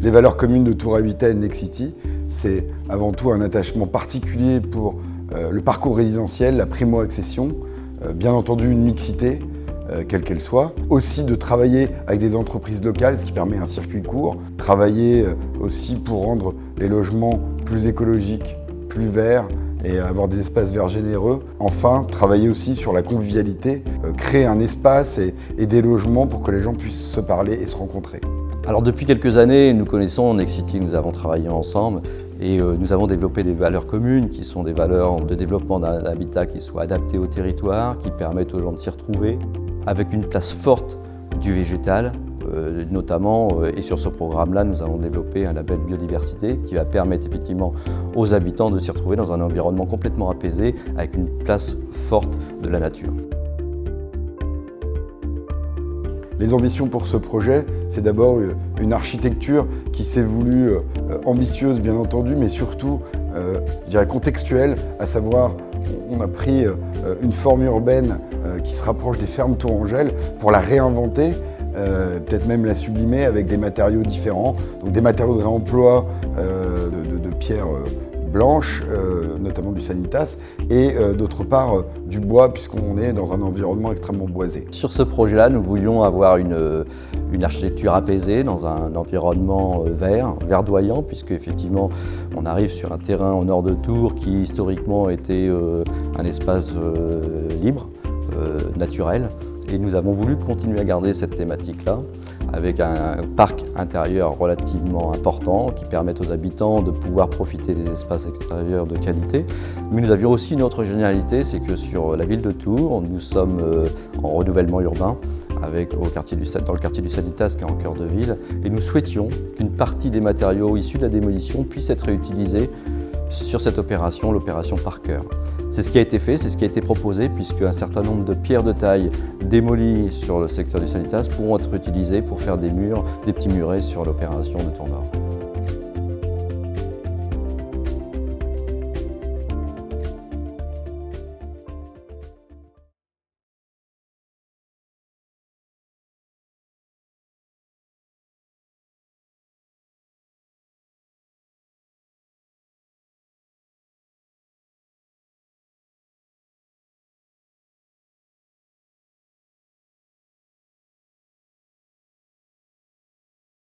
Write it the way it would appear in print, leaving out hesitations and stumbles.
Les valeurs communes de Tour Habitat et Nexity, c'est avant tout un attachement particulier pour le parcours résidentiel, la primo-accession, bien entendu une mixité, quelle qu'elle soit. Aussi de travailler avec des entreprises locales, ce qui permet un circuit court. Travailler aussi pour rendre les logements plus écologiques, plus verts et avoir des espaces verts généreux. Enfin, travailler aussi sur la convivialité, créer un espace et des logements pour que les gens puissent se parler et se rencontrer. Alors depuis quelques années, nous connaissons Nexity, nous avons travaillé ensemble et nous avons développé des valeurs communes qui sont des valeurs de développement d'un habitat qui soit adapté au territoire, qui permettent aux gens de s'y retrouver, avec une place forte du végétal notamment. Et sur ce programme-là, nous avons développé un label biodiversité qui va permettre effectivement aux habitants de s'y retrouver dans un environnement complètement apaisé avec une place forte de la nature. Les ambitions pour ce projet, c'est d'abord une architecture qui s'est voulue ambitieuse bien entendu, mais surtout, je dirais contextuelle, à savoir on a pris une forme urbaine qui se rapproche des fermes tourangelles pour la réinventer, peut-être même la sublimer avec des matériaux différents, donc des matériaux de réemploi de pierres blanches, notamment du Sanitas, et d'autre part du bois, puisqu'on est dans un environnement extrêmement boisé. Sur ce projet-là, nous voulions avoir une architecture apaisée dans un environnement vert, verdoyant, puisque effectivement on arrive sur un terrain au nord de Tours qui historiquement était un espace libre, naturel. Et nous avons voulu continuer à garder cette thématique-là avec un parc intérieur relativement important qui permet aux habitants de pouvoir profiter des espaces extérieurs de qualité. Mais nous avions aussi une autre génialité, c'est que sur la ville de Tours, nous sommes en renouvellement urbain dans le quartier du Sanitas qui est en cœur de ville, et nous souhaitions qu'une partie des matériaux issus de la démolition puisse être réutilisée sur cette opération, l'opération par cœur. C'est ce qui a été fait, c'est ce qui a été proposé, puisque un certain nombre de pierres de taille démolies sur le secteur du Sanitas pourront être utilisées pour faire des murs, des petits murets sur l'opération de Tour Nord.